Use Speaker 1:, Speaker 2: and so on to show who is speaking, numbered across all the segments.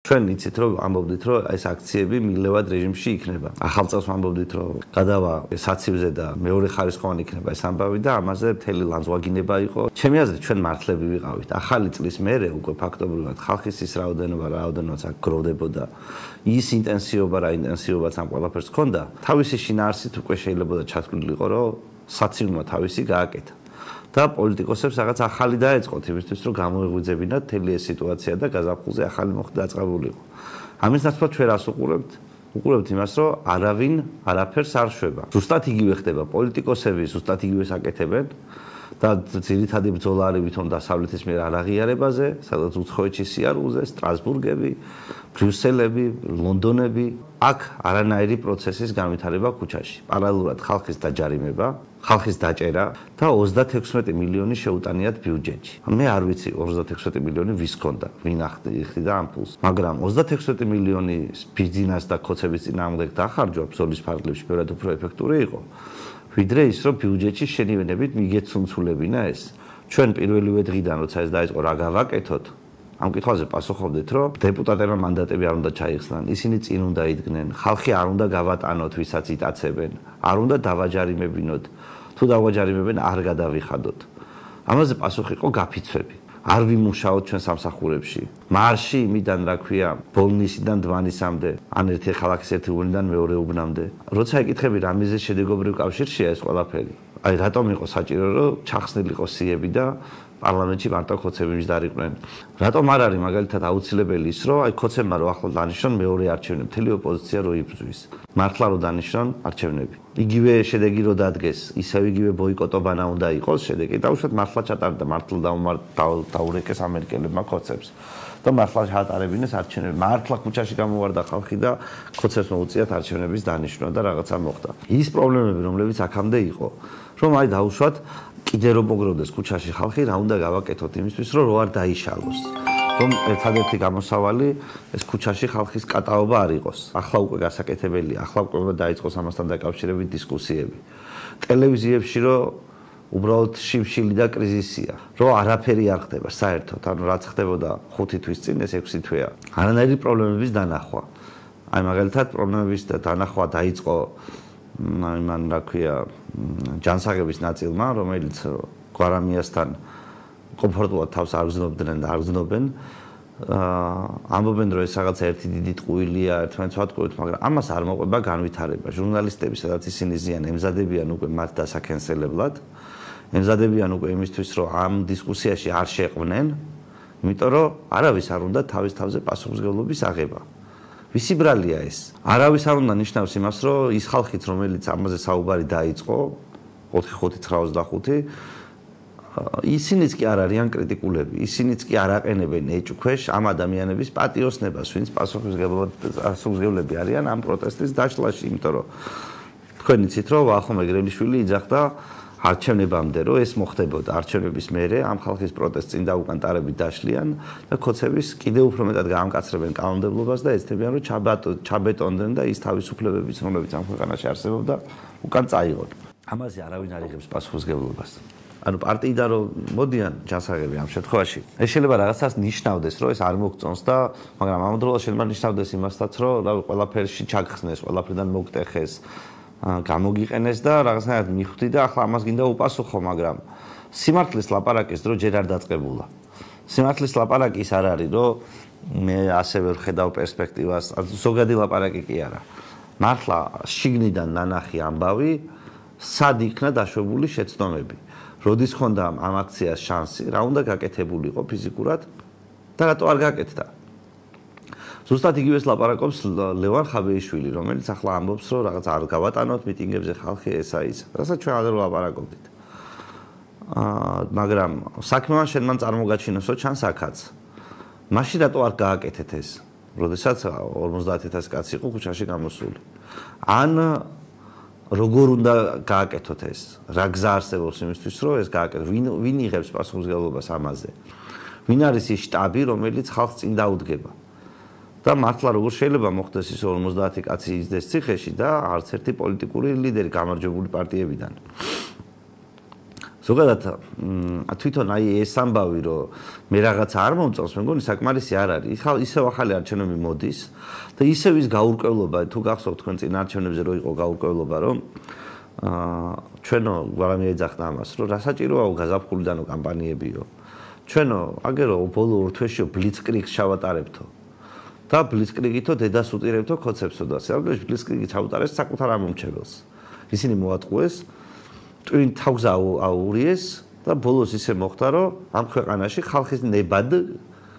Speaker 1: ჩვენ იცით რომ ამბობდით რომ ეს აქციები მილევად რეჟიმში იქნება. ახალ წელს ამბობდით რომ გადავა საცივზე და მეორე ხარისხოვანი იქნება ეს ამბავი და ამაზე მთელი ლანძღვაგინება იყო. ჩემი აზრით ჩვენ მართლები ვიყავით. ახალი წლის მერე უკვე ფაქტობრივად ხალხის ის რაოდენობაც აქ გროვდებოდა. ის ინტენსივობა რა ინტენსივობაც ამ ყველაფერს ჰქონდა. თავისი შინაარსით უკვე შეიძლება ჩათვლილიყო რომ საცივმა თავისი გააკეთა. და პოლიტიკოსებს რაღაც ახალი დაეწყოთ იმისთვის რომ გამოეღვიძებინათ მთელი ეს სიტუაცია და გაზაფხულზე ახალი მოხდა დაწყებულიყო. ამის ნაცვლად ჩვენ რას უყურებთ იმას რომ არავინ არაფერს არ შვება. ზუსტად იგივე ხდება პოლიტიკოსები ზუსტად იგივეს აკეთებენ და ძირითადი ბრძოლა არის ვითომ დასავლეთის მიერ არაღიარებაზე, სადაც უცხოეთში სიარულზე, სტრასბურგები, ბრიუსელები, ლონდონები, აქ არანაირი პროცესის განვითარება ქუჩაში. პარალელურად ხალხის დაჯარიმება, ხალხის დაჭერა და 36 მილიონი შეუტანიათ ბიუჯეტში. მე არ ვიცი 36 მილიონი ვის ჰქონდა, ვინ ახდიდა ამ ფულს, მაგრამ 36 მილიონი ბიზნეს და ქოცების წინააღმდეგ დახარჯვა ბრძოლის ფარგლებში ბევრად უფრო ეფექტური იყო. ვიდრე ის რომ ბიუჯეტში შენივენებით მიგეცუნცულებინა ეს. ჩვენ პირველივე დღიდან როცა ეს დაიწყო რა გავაკეთოთ, ამ კითხვაზე პასუხობდით რომ დეპუტატებმა მანდატები არ უნდა ჩაიხსნან, ისინი წინ უნდა იდგნენ, ხალხი არ უნდა გავატანოთ, ვისაც იტაცებენ, არ უნდა დავაჯარიმებინოთ, თუ დავაჯარიმებენ არ გადავიხადოთ. ამაზე პასუხი იყო გაფიცვები. არ ვიმუშაოთ ჩვენ სამსახურებში. მარში იმიდან რა ქვია, ბოლნისიდან დვანისამდე, ან ერთი ქალაქის ერთი უბნიდან მეორე უბნამდე. როცა ეკითხები რა მიზეზ შედეგობრივ კავშირშია ეს ყველაფერი. აი რატომ იყო საჭირო რომ ჩახსნილიყო სიები და პარლამენტში მარტო ხოცები მისდარიყვნენ. რატომ არ არის მაგალითად აუცილებელი ის რომ აი ხოცებმა რო ახლა დანიშნონ მეორე არჩევნები, მთელი ოპოზიცია რო იბრძვის. მართლა რო დანიშნონ არჩევნები. იგივე შედეგი რო დადგეს, ისევ იგივე ბოიკოტობანა უნდა იყოს შედეგი. დაუშვათ მართლა ჩატარდა, მართლა დაურეკეს ამერიკელებმა ხოცებს. და მართლა ჩაატარებინეს არჩევნები. მართლა ქუჩაში გამოვარდა ხალხი და ხოცებს მოუწიათ არჩევნების დანიშვნა და რაღაცა მოხდა. ის პრობლემები რომლებიც აქამდე იყო, რომ აი დაუშვათ კიდე რომ მოგროვდეს ქუჩაში ხალხი, რა უნდა გავაკეთოთ იმისთვის, რომ არ დაიშალოს. რომ ერთადერთი გამოსავალი ეს ქუჩაში ხალხის კატაობა არ იყოს. ახლა უკვე გასაკეთებელია, ახლა უკვე დაიწყოს ამასთან დაკავშირებით დისკუსიები. ტელევიზიებში რომ უბრალოდ შიმშილი და კრიზისია, რომ არაფერი არ ხდება საერთოდ, ანუ რაც ხდებოდა 5 თვის წინ, ეს 6 თვეა. არანაირი პრობლემების დანახვა. აი მაგალითად პრობლემების დანახვა დაიწყო იმან რა ქვია ჯანსაღების ნაწილმა, რომელიც გვარამიასთან კომფორტულად თავს არ გზნობდნენ და არ გზნობენ. ამბობენ რომ ეს რაღაც ერთი დიდი ტყუილია, ერთმანეთს ვატყუებთ, მაგრამ ამას არ მოყვება განვითარება. ჟურნალისტები, სადაც ისინი ზიან, ემზადებიან უკვე მათ დასაქენსელებლად. ემზადებიან უკვე იმისთვის, რომ ამ დისკუსიაში არ შეყვნენ, იმიტომ რომ არავის არ უნდა თავის თავზე პასუხისმგებლობის აღება. ვისი ბრალია ეს? არავის არ უნდა ნიშნავს იმას, რომ ის ხალხიც, რომელიც ამაზე საუბარი დაიწყო 4-5-9-25, ისინიც კი არ არიან კრიტიკულები, ისინიც კი არ აყენებენ ეჭქვეშ ამ ადამიანების პატიოსნებას, ვინც პასუხისმგებლები არიან ამ პროტესტის დაშლაში, იმიტომ რომ თქვენ იცით, რომ ვახო მეგრელიშვილი იძახდა არჩევნებამდე, რომ ეს მოხდებოდა არჩევნების მერე ამ ხალხის პროტესტს წინ და უკან ტარებით დაშლიან და ქოცების კიდევ უფრო მეტად გაამკაცრებენ კანონმდებლობას და ეცდებიან, რომ ჩაბეტონდნენ და ის თავისუფლებებიც, რომლებიც ამ ქვეყანაში არსებობდა, უკან წაიღონ. ამაზე არავინ არ იღებს პასუხისმგებლობას. ანუ პარტიიდან რომ მოდიან ჯანსაღები ამ შემთხვევაში, ეს შეიძლება რაღაცას ნიშნავდეს, რომ ეს არ მოგწონს და მაგრამ ამავდროულად შეიძლება ნიშნავდეს იმასაც, რომ ყველაფერში ჩაგხსნეს, ყველაფრიდან მოგტეხეს, გამოგიყენეს და რაღაცნაირად მიხვდი და ახლა ამას გინდა უპასუხო, მაგრამ სიმართლის ლაპარაკის დრო ჯერ არ დაწყებულა. სიმართლის ლაპარაკი ის არ არის, რომ მე ასევე ვხედავ პერსპექტივას, ზოგადი ლაპარაკი კი არა. მართლა შიგნიდან ნანახი ამბავი, სად იქნა დაშვებული შეცდომები. როდის ხონდა ამ აქციას შანსი, რა უნდა გაკეთებულიყო ფიზიკურად და რატო არ გაკეთდა. ზუსტად იგივეს ლაპარაკობს ლევან ხაბეიშვილი, რომელიც ახლა ამბობს, რომ რაღაც არ გავატანოთ მიტინგებზე ხალხი ესა ის. რასაც ჩვენ ადრე ვლაპარაკობდით. მაგრამ საქმე შენ მან წარმოგაჩინოსო ჩანს აქაც. მაშინ რატო არ გააკეთეთ ეს? როდესაც 50000 კაცი იყო ქუჩაში გამოსული. ან როგორ უნდა გააკეთოთ ეს? რა გზა არსებობს იმისთვის, რომ ეს გააკეთოს? ვინ იღებს პასუხისმგებლობას ამაზე? ვინ არის ის შტაბი, რომელიც ხალხს წინ დაუდგება? და მართლა როგორ შეიძლება მოხდეს ის 50 კაცი იზრდეს ციხეში და არც ერთი პოლიტიკური ლიდერი გამარჯვებული პარტიებიდან. ზოგადად თვითონ აი ეს ამბავი რომ მე რაღაცა არ მომწონს, მე მგონი საკმარისი არ არის. ისევ ახალი არჩევნები მოდის და ისევ ის გაურკვევლობა, თუ გახსოვთ თქვენ წინ არჩევნებზე რო იყო გაურკვევლობა, რომ ჩვენო გვარამი ეძახდა ამას, რომ რა საჭიროა გაზაფხულიდანო კამპანიებიო. ჩვენო აგერო ბოლო ორ თვეშიო ბლიცკრიგს ჩავატარებთო. და ბლიცკრიგითო დედას უწირებთო ხოცებსო და სერგეი ბლიცკრიგი ჩაუტარეს საკუთარ ამომრჩეველს. ისინი მოატყუეს twin თავს აურიეს და ბოლოს ისე მოხდა რომ ამ ქვეყანაში ხალხის ნებად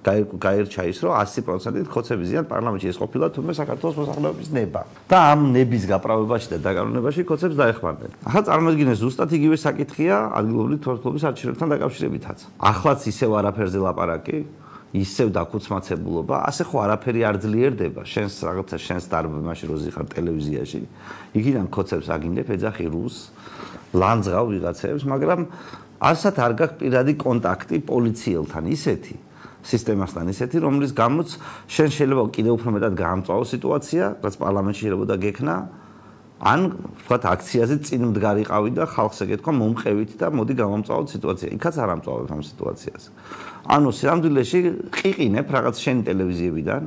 Speaker 1: გაერჩა ის რომ 100%-ით ხოცები ზიან პარლამენტში ეს ყოფილა თუმცა საქართველოს მოსახლეობის ნება და ამ ნების გაправებაში და დაკარგუნებაში ხოცებს დაეხმარნენ. ახლა წარმოიდგინეთ ზუსტად იგივე საკითხია ადგილობრივი თვითმფრინავების არჩევნებთან დაკავშირებითაც. ახლაც ისევ არაფერზე ლაპარაკი, ისევ დაქუცმაცებულობა, ასე ხო არაფერი არ ძლიერდება, შენს დარბაზში როზი ხარ ტელევიზიაში. იქიდან ხოცებს აგინდებ ეძახი რუს ლანძღავ ვიღაცებს, მაგრამ არსად არ გაქვს პირადი კონტაქტი პოლიციელთან ისეთი სისტემასთან ისეთი, რომლის გამოც შენ შეიძლება კიდევ უფრო მეტად გაამწვავო სიტუაცია, რაც პარლამენტში შეიძლება გექნა, ან ვთქვათ აქციაზე წინ მდგარიყავი და ხალხს ეკითხა მომყევით და მოდი გამომწვავოთ სიტუაცია. იქაც არ ამწვავებ ამ სიტუაციას. ანუ სამდვილეში ყიყინებ რაღაც შენი ტელევიზიებიდან,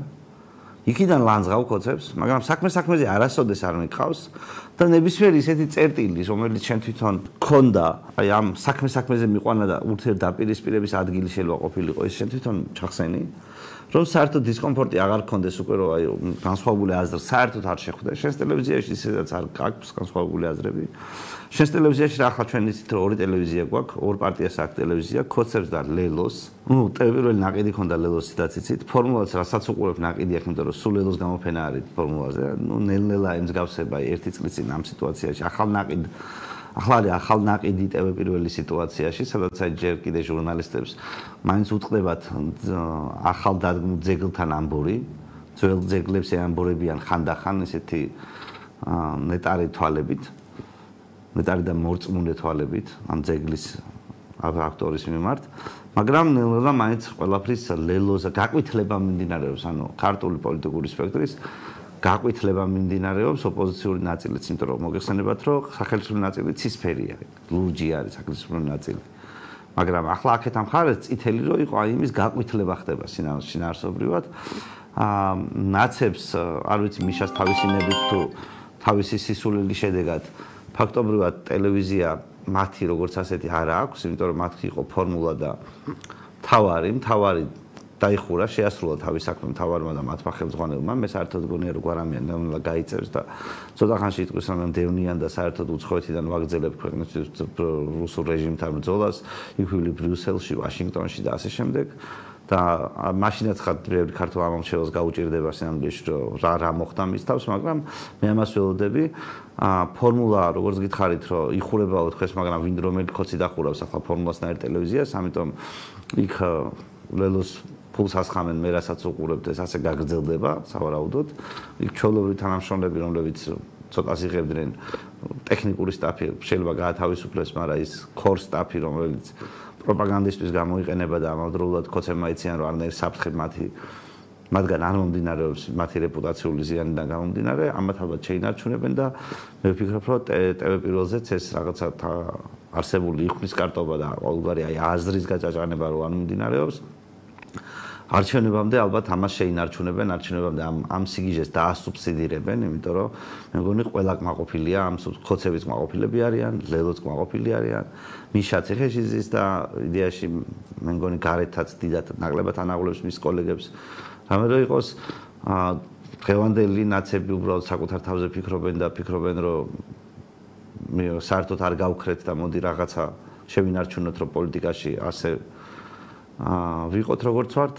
Speaker 1: იქიდან ლანძღავ ხოცებს, მაგრამ საქმეზე არასოდეს არ მიყავს და ნებისმიერი ისეთი წერტილი, რომელიც შენ თვითონ გქონდა, აი ამ საქმეზე მიყვანა და ურთიერთდაპირისპირების ადგილი შეიძლება ყოფილიყო, ეს შენ თვითონ ჩახსენი, რომ საერთოდ დისკომფორტი აღარ გქონდეს უკვე რომ აი განსხვავებული აზრი საერთოდ არ შეხვდე. შენს ტელევიზიაში ისედაც არ გაქვს განსხვავებული აზრები. შენს ტელევიზიაში რა ახლა ჩვენ ისეთ ორი ტელევიზია გვაქვს, ორ პარტიას აქვს ტელევიზია, ხოცებს და ლელოს. ნუ პირველი ნაკიდი ქონდა ლელოსი დაციცით, ფორმულაც რასაც უყურებ ნაკიდი აქვს, იმიტომ რომ სულ ლელოს გამოფენა არის ფორმულაზე. ნუ ნელ-ნელა ემსგავსება ერთი წლის წინ ამ სიტუაციაში. ახალ ნაკიდი ტევ პირველი სიტუაციაში, სადაც აი ჯერ კიდე ჟურნალისტებს მაინც უტყდებათ ახალ დადგმულ ძეგლთან ამბური, ძველ ძეგლებს ეამბურებიან ხანდახან ესეთი ნეტარი თვალებით, ნეტარი და მორწმუნე თვალებით ამ ძეგლის ავტორის მიმართ, მაგრამ ნელ-ნელა მაინც ყველაფრის ლელოზე გაკვითლება მიმდინარეობს, ანუ ქართული პოლიტიკური სპექტრის გაკვითლება მიმდინარეობს ოპოზიციური ნაწილიც, იმიტომ რომ მოგეხსენებათ, რომ სახელმწიფო ნაწილი ცისფერია, ლურჯი არის სახელმწიფო ნაწილი. მაგრამ ახლა აქეთ ამ ხარეს წითელი რო იყო, აი იმის გაკვითლება ხდება შინაარსობრივად. ნაცებს, არ ვიცი, მიშას თავისინებით თუ თავისი სისულელი შედეგად, ფაქტობრივად ტელევიზია მათი როგორც ასეთი არ აქვს, იმიტომ რომ მათი იყო ფორმულა და თავარი დაიხურა, შეასრულა თავის საქმე მთავარმა და მათმა ხელმძღვანელმა. მე საერთოდ გონია რომ გვარამიან ნელ-ნელა გაიწევს და ცოტა ხანში იტყვის რომ დევნიან და საერთოდ უცხოეთიდან ვაგრძელებ ქვეყნის რუსულ რეჟიმთან ბრძოლას, იქვე ბრიუსელში, ვაშინგტონში და ასე შემდეგ. და მაშინაც ხარ ქართულ ამომრჩეველს გაუჭირდება სინამდვილეში რომ რა მოხდა მის თავს, მაგრამ მე ამას ველოდები. ფორმულა როგორც გითხარით რომ იხურებაო თქვენს, მაგრამ ვინ რომელი ხოცი დახურავს ახლა ფორმულასნაირ ტელევიზიას, ამიტომ იქ ლელოს ფულს ასხამენ მე რასაც უყურებთ ეს ასე გაგრძელდება სავარაუდოდ. იქ ჩვეულებრივი თანამშრომლები, რომლებიც ცოტას იღებდნენ ტექნიკური სტაფი, შეიძლება გაათავისუფლეს, მაგრამ ის core სტაფი, რომელიც პროპაგანდისტვის გამოიყენება და ამავდროულად ხოცებმა იციან რომ არანაირი საფრთხე მათგან არ მომდინარეობს მათი რეპუტაციული ზიანიდან გამომდინარე, ამათ ალბათ შეინარჩუნებენ და მე ვფიქრობ რომ ტევ პირველზეც ეს რაღაცა არსებული იხმის კარტობა და ყოველგვარი აი აზრის გაჭაჭანება რო არ მომდინარეობს. არჩევნებამდე ალბათ ამას შეინარჩუნებენ, არჩევნებამდე ამ სიგიჟეს დაასუბსიდირებენ, იმიტომ რომ მე მგონი ყველა კმაყოფილია, ამ ხოცებიც კმაყოფილები არიან, ლელოც კმაყოფილი არიან, მიშა ციხეშიძის და იდეაში მე მგონი გარეთაც დიდად ნაკლებად ანაღლებს მის კოლეგებს. რამე რო იყოს დღევანდელი ნაცები უბრალოდ საკუთარ თავზე ფიქრობენ რომ მე საერთოდ არ გავქრეთ და მოდი რაღაცა შევინარჩუნოთ რომ პოლიტიკაში ასე ვიყოთ როგორც ვართ,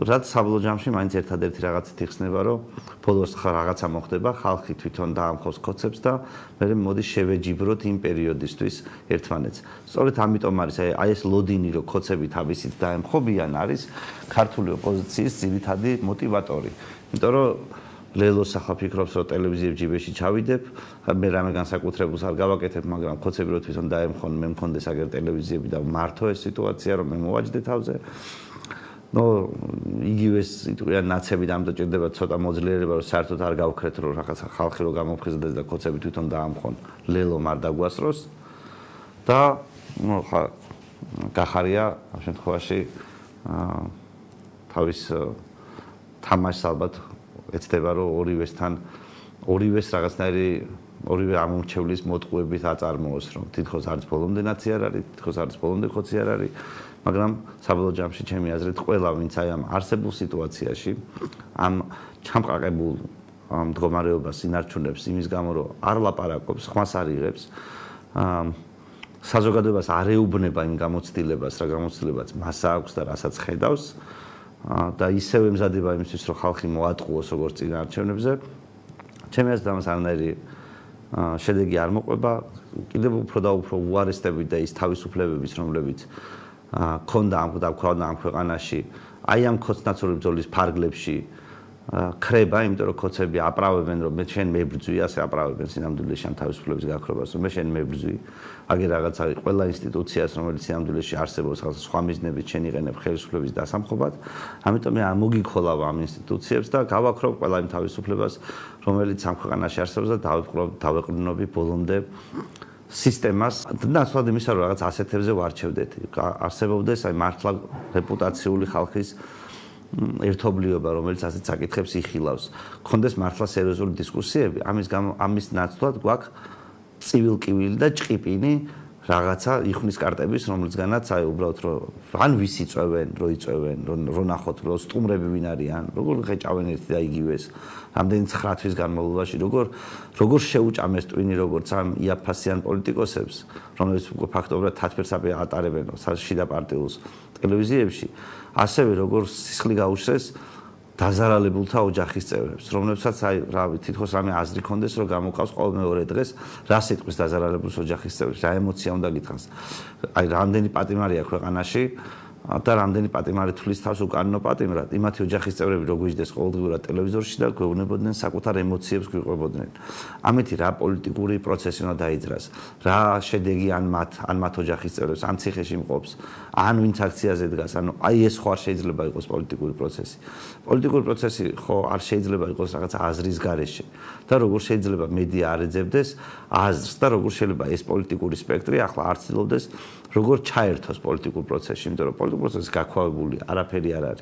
Speaker 1: რაც საბოლოო ჯამში მაინც ერთადერთი რაღაცით იხსნება, რომ ბოლოს რაღაცა მოხდება, ხალხი თვითონ დაამხობს ხოცებს და მე მოდი შევეჯიბროთ იმ პერიოდისთვის ერთმანეთს. სწორედ ამიტომ არის აი ეს ლოდინი, რომ ხოცები თავისით დაემხობიან, არის ქართული ოპოზიციის ძირითადი მოტივატორი. იმიტომ რომ ლელოს ახლა ფიქრობს, რომ ტელევიზიებს ჯიბეში ჩავიდებ, მე რამე განსაკუთრებულს არ გავაკეთებ, მაგრამ ხოცები რო თვითონ დაემხონ, მე მქონდეს აგერ ტელევიზიები და მართო ეს სიტუაცია, რომ მე მოვაჯდე თავზე. ნუ იგივე სიტყვიან ნაცები და ამიტომ ჭირდება ცოტა მოძლიერება, რომ საერთოდ არ გავქრეთ, რომ რაღაცა ხალხი რო გამოფხიზლდეს და ხოცები თვითონ დაამხონ, ლელომ არ დაგვასროს და ну ხა გახარია ამ შემთხვევაში თავის თამაშს ალბათ ეცდება რომ ორივეს რაღაცნაირი ორივე ამორჩევლის მოტყუებით აწარმოოს რომ თითქოს არის ბოლომდე ნაცი არ არის თითქოს არის ბოლომდე ხოცი არ არის მაგრამ საბოლოო ჯამში ჩემი აზრით ყველა ვინც აი ამ არსებულ სიტუაციაში ამ ჩამყაკებულ მდგომარეობას ინარჩუნებს იმის გამო რომ არ ლაპარაკობს ხმას არ იღებს საზოგადოებას არ ეუბნება იმ გამოცდილებას რა გამოცდილებაც მას აქვს და რასაც ხედავს და ისევ ემზადება იმისთვის რომ ხალხი მოატყუოს როგორც წინა არჩევნებზე ჩემი აზრით ამას არანაირი შედეგი არ მოყვება კიდევ უფრო და უფრო უარესდებით და ის თავისუფლებების რომლებიც ქონდა ამ ქვეყანაში აი ამ ქოცნაცური ბრძოლის ფარგლებში ქრება იმიტომ რომ ქოცები აპრავებენ რომ მე შენ მებრძვი ასე აპრავებენ სინამდვილეში ამ თავისუფლების გაქრობას რომ მე შენ მებრძვი აგერ რაღაცა ყველა ინსტიტუციას რომელიც სინამდვილეში არსებობს სხვა მიზნებით შენ იყენებ ხელისუფლების დასამხობად ამიტომ მე მოგიქოლავ ამ ინსტიტუციებს და გავაქრობ ყველა იმ თავისუფლებას რომელიც ამ ქვეყანაში არსებობს და დავეყრდნობი ბოლომდე სისტემას ნაცვლად იმისა რომ რაღაც ასეთებზე ვარჩევდეთ არსებობდეს აი მართლა რეპუტაციული ხალხის ერთობლიობა რომელიც ასეთ საკითხებს იხილავს კონდეს მართლა სერიოზული დისკუსიები ამის ნაცვლად გვაქვს civilკივილი და ჭყიპინი რაღაცა იხნის კარტების რომელიცგანაც აი უბრალოდ რომ ან ვის იწევენ რო ნახოთ რომ სტუმრები ვინ არიან როგორ ხეჭავენ ერთი და იგივეს რამდენი 9 თვის განმავლობაში როგორ შეუჭამეს ტვინი როგორც ამ იაფასიან პოლიტიკოსებს რომლებიც უკვე ფაქტობრივად თათბერს ატარებენ შიდა პარტიულს ტელევიზიებში ასევე როგორ სისხლი გაუშვეს დაზარალებულთა ოჯახის წევრებს რომლებსაც აი რავი თითქოს რამე აზრი კონდეს რომ გამოყავს ყოველ მეორე დღეს რა სიტყვის დაზარალებულს ოჯახის წევრებს რა ემოცია უნდა გითხრას აი რამდენი პატიმარია ქვეყანაში და რამდენი პატიმარი თulis თავს უკანონო პატიმრად იმათი ოჯახის წევრები რო გვიждდეს ყოველდღიურად ტელევიზორში და გვეუბნებოდნენ საკუთარ ემოციებს გვიყვებოდნენ ამეთი რა პოლიტიკური პროცესი უნდა დაიძრას რა შედეგი ან მათ ოჯახის წევრებს ან ციხეში მყოფს ან ვინც აქციაზე დგას ანუ აი ეს ხო არ შეიძლება იყოს პოლიტიკური პროცესი ხო არ შეიძლება იყოს რაღაც აზრის გარეშე და როგორ შეიძლება მედია არ ეძებდეს აზრს და როგორ შეიძლება ეს პოლიტიკური სპექტრი ახლა არ ცდილობდეს როგორ ჩაერთოს პოლიტიკურ პროცესში იმიტომ რომ პოლიტიკურ პროცესში გაქვავებული არაფერი არ არის